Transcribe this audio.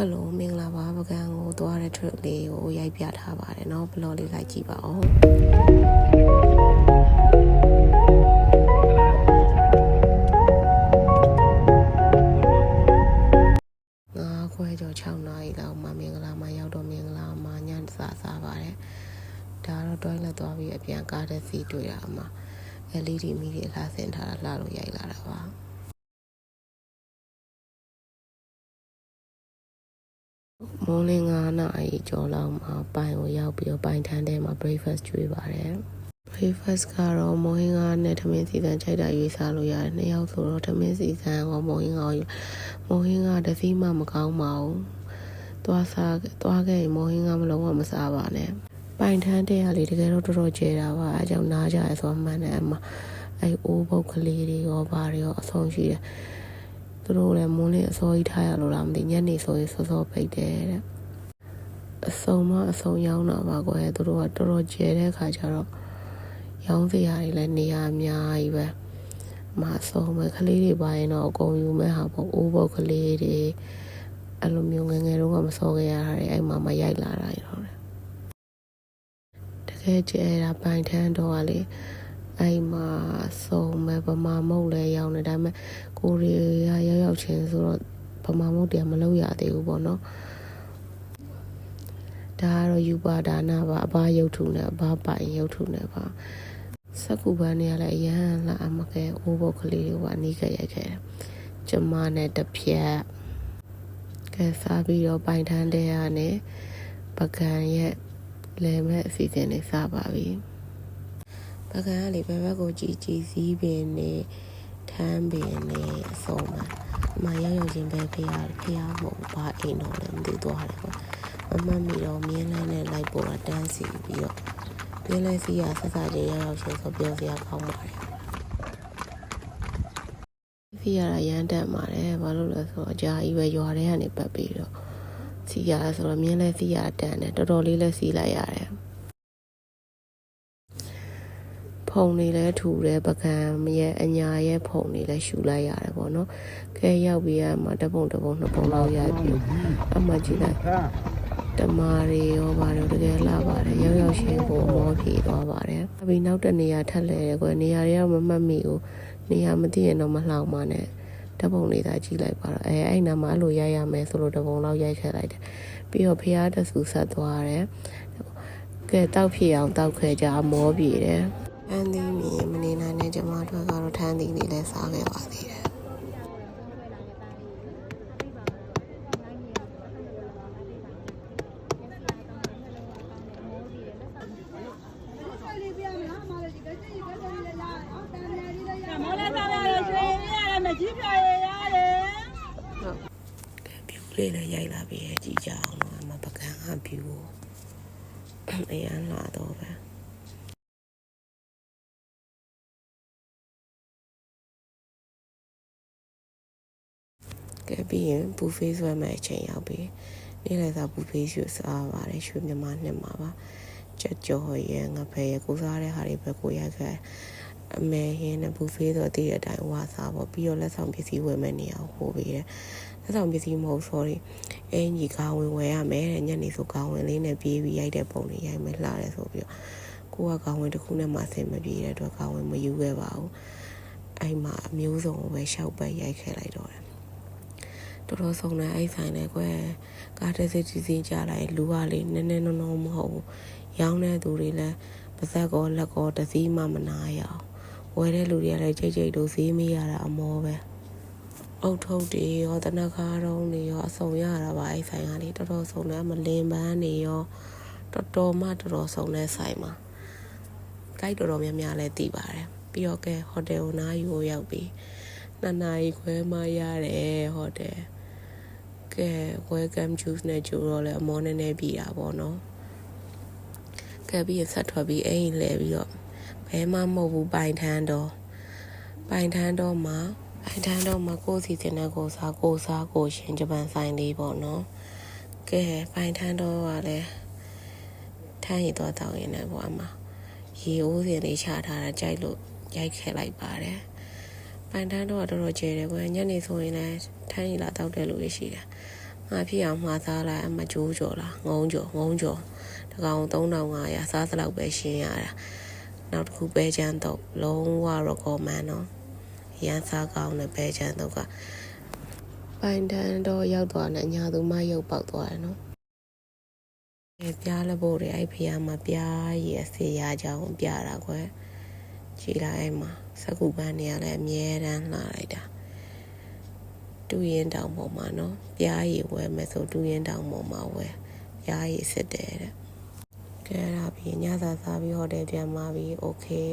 Hello မင်္ဂလာပါပကံကိုသွားတဲ့ trip လေးကိုရိုက်ပြထားပါတယ်เนาะ blog လေးလိုက်ကြည့်ပါဦးခွဲကျော်6နာရီလောက်မှမင်္ဂလာမှာရောက်တော့မင်္ဂလာမှာညစားပါတယ်ဒါတော့ toilet သွားပြီးအပြန်ကားတစ်စီးတွေ့တာမှာ LED မီးတွေလှဆင်ထားတာလှလို့ရိုက်လာတာပါမိုးလင်း9နာရီကျော်လောက်မှာပိုင်ကိုရောက်ပြီးတော့ပိုင်ထန်းထဲမှာ breakfast ကျွေးပါတယ် breakfast ကတော့မိုးဟင်းကားနဲ့ထမင်းစီစံချိုက်တာရွေးစားလို့ရတယ်နှစ်ယောက်ဆိုတော့ထမင်းစီစံရောမိုးဟင်းကားတစ်စီးမှမကောင်းပါဘူးသွားခဲ့ရင်မိုးဟင်းကားမလုံးဝမစားပါနဲ့ပိုင်ထန်းတဲ့ကလေတကယ်တော့တော်တော်ကျဲတာပါအဲကြောင့်နားကြရဆိုမှန်းတယ်အမအိုးပုတ်ကလေးတွေရောဘာတွေရောအဆုံးရှိတယ်သူတို့လည်းမိုးလင်းအစောကြီးထားရလို့လားမသိညနေဆိုရင်စောပိတ်တယ်တဲ့အစုံရောက်တာပါကွယ်သူတို့ကတော်တော်ကျဲတဲ့ခါကျတော့ရောင်းစရာတွေလည်းနေရာအများကြီးပဲမဆုံးပဲကလေးတွေပါရင်တော့အကုန်ယူမဲ့ဟာပေါ့အိုးပုတ်ကလေးတွေအဲ့လိုမျိုးငယ်တော့ကမစောခဲ့ရတာတွေအဲ့မှာရိုက်လာတာရောတကယ်ကျဲတာပိုင်ထန်းတော့ကလေအဲ့မှာစုံမဲ့ဗမာမုတ်လဲရောင်းနေဒါပေမဲ့ကိုရီရောက်ချင်းဆိုတော့ဗမာမုတ်တရားမလုပ်ရသေးဘူးပေါ့နော်ဒါကတော့ယူပါဒါနာပါအဘရုပ်ထုနဲ့အဘပိုင်ရုပ်ထုနဲ့ပါစက်ကူပန်းတွေကလည်းအရန်လာအမကဲအိုးပုတ်ကလေးတွေကအနီးကရိုက်ခဲ့တယ်ကျမနဲ့တပြက်ကဲစားပြီးတော့ပိုင်ထန်းတဲ့ကနေပကံရဲ့လဲမဲ့အစီအစဉ်တွေစပါပြီပကံကလေဘက်ကိုကြည်စည်းပင်နေထမ်းပင်နေအစုံမှာမရောက်ချင်းပဲဖျားမို့ဘာအိမ်တော်လည်းမသိသွားတယ်ပေါ့မမမီတော့မြင်းလန်းနဲ့လိုက်ပေါ်တာတန်းစီပြီးတော့မြင်းလန်းစီရဆက်စားချင်းရောက်ချင်းဆိုပြောစရာကောင်းပါတယ်စီရတာရမ်းတက်ပါတယ်ဘာလို့လဲဆိုတော့အကြာကြီးပဲရွာထဲကနေပတ်ပြီးတော့စီရဆိုတော့မြင်းလန်းစီရတန်းတယ်တော်တော်လေးလည်းစီလိုက်ရတယ်ဖုံတွေလည်းထူတယ်ပကံရဲ့အညာရဲ့ဖုံတွေလည်းရှူလိုက်ရတယ်ပေါ့နော်ခဲရောက်ပြီးအမှတပုံ2ပုံလောက်ရိုက်ပြီးအမှကြည့်လိုက်တမာတွေရောပါတယ်တကယ်လာပါတယ်ရောက်ချင်းကိုမောပြေသွားပါတယ်အပြီးနောက်တနေရာထက်လဲကွယ်နေရာတွေတော့မမှတ်မိဘူးနေရာမသိရင်တော့မလှောင်ပါနဲ့တပုံလေးသာကြည့်လိုက်ပါတော့အဲ့နာမှာအဲ့လိုရိုက်ရမယ်ဆိုလို့တပုံလောက်ရိုက်ခဲ့လိုက်တယ်ပြီးတော့ဖျားတဆူဆက်သွားတယ်ကဲတောက်ဖြစ်အောင်တောက်ခဲကြမောပြေတယ်ထန်းသီးမြင်မနေနိုင်တဲ့ကျမတို့ကတော့ထန်းသီးလေးလည်းစားခဲ့ပါသေးတယ်လေးလည်းရိုက်လာပြီးကြည့်ကြအောင်လို့အမပကံကဖြူအရန်လာတော့ပဲကဲပြီးရင်ဘူဖေးဆွဲမဲ့အချိန်ရောက်ပြီနေ့လည်စာဘူဖေးရွှေစားပါတယ်ရွှေမြန်မာနှစ်မှာပါကြကြော်ရဲငဖဲရကိုစားတဲ့ဟာတွေပဲကိုရိုက်ခဲ့အမေဟင်းနဲ့ဘူဖေးဆိုတည်တဲ့အတိုင်းဝါစားပေါ့ပြီးတော့လက်ဆောင်ပစ္စည်းဝယ်မဲ့နေအောင်ဟိုပေးတယ်လက်ဆောင်ပစ္စည်းမဟုတ် sorry အင်ကြီးကောင်းဝင်ဝယ်ရမယ်တဲ့ညနေဆိုကောင်းဝင်လေးနဲ့ပြေးပြီးရိုက်တဲ့ပုံတွေရိုက်မယ်လှတယ်ဆိုပြီးတော့ကိုကကောင်းဝင်တစ်ခုနဲ့မှဆင်မပြေတဲ့အတွက်ကောင်းဝင်မယူခဲ့ပါဘူးအဲ့မှာအမျိုးစုံပဲရှောက်ပတ်ရိုက်ခဲ့လိုက်တော့တယ်တော်တော်ဆုံးတယ်အဲ့ဆိုင်နဲ့ကွယ်ကားတစ်စီးကြလိုက်လူကလေနည်းနည်းနောမဟုတ်ဘူးရောင်းတဲ့သူတွေလည်းပါဇက်ကောလက်ကောတစ်စီးမှမနာရအောင်ဝယ်တဲ့လူတွေကလည်းကြိတ်တို့ဈေးမေးရတာအမောပဲအုတ်ထုတ်တွေရောတနခါတုံးတွေရောအစုံရတာပါအဲ့ဆိုင်ကလေတော်တော်ဆုံးတယ်မလင်ပန်းတွေရောတော်တော်ဆုံးတဲ့ဆိုင်မှာကြိုက်တော်များများလည်းတည်ပါတယ်ပြီးတော့ကဲဟိုတယ်ကိုနားယူရောက်ပြီး2နာရီခွဲမှရတယ်ဟိုတယ်ကဲ welcome juice နဲ့ကျိုးတော့လဲအမောနည်းနည်းပြီးတာပေါ့နော်ကဲပြီးရဆက်ထွက်ပြီးအိမ်လဲပြီးတော့ဘဲမှမဟုတ်ဘူးပိုင်ထန်းတော့မှာကိုစီစင်တဲ့ကိုစားကိုရှင်ဂျပန်ဆိုင်လေးပေါ့နော်ကဲပိုင်ထန်းတော့ကလည်းထန်းရည်တော့တောင်းရင်လည်းပေါ့အမရေအိုးစင်လေးချထားတာကြိုက်လို့ရိုက်ခဲ့လိုက်ပါတယ်ပိုင်ထန်းတော့တော်တော်ကျဲတယ်ကွယ်ညနေဆိုရင်လည်းထန်းရည်လာတောက်တဲ့လူတွေရှိတယ်င ငါဖြစ်အောင်မှားစားလိုက်အမကျိုးကြော်လားငုံကြော်တကောင်3500စားစလောက်ပဲရှင်းရတာနောက်တစ်ခုပဲချမ်းတော့လုံးဝ recommend နော်ရန်စားကောင်းတဲ့ပဲချမ်းတော့ကပိုင်တန်းတော့ရောက်သွားတယ်ညာသူမရုပ်ပေါက်သွားတယ်နော်ပြားလည်းဖို့တယ်အဲ့ဖေးမှာပြားရည်အစေရကြအောင်ပြတာကွယ်ကြည်လိုက်အဲ့မှာစကူပန်းတွေကလည်းအမြဲတမ်းလှလိုက်တာတူရင်တောင်ပေါ်မှာနော်ပြားရည်ဝဲမယ်ဆိုတူရင်တောင်ပေါ်မှာဝဲပြားရည်စစ်တယ်တဲ့ကဲဒါပြီးညစာစားပြီးဟိုတယ်ပြန်มาပြီး okay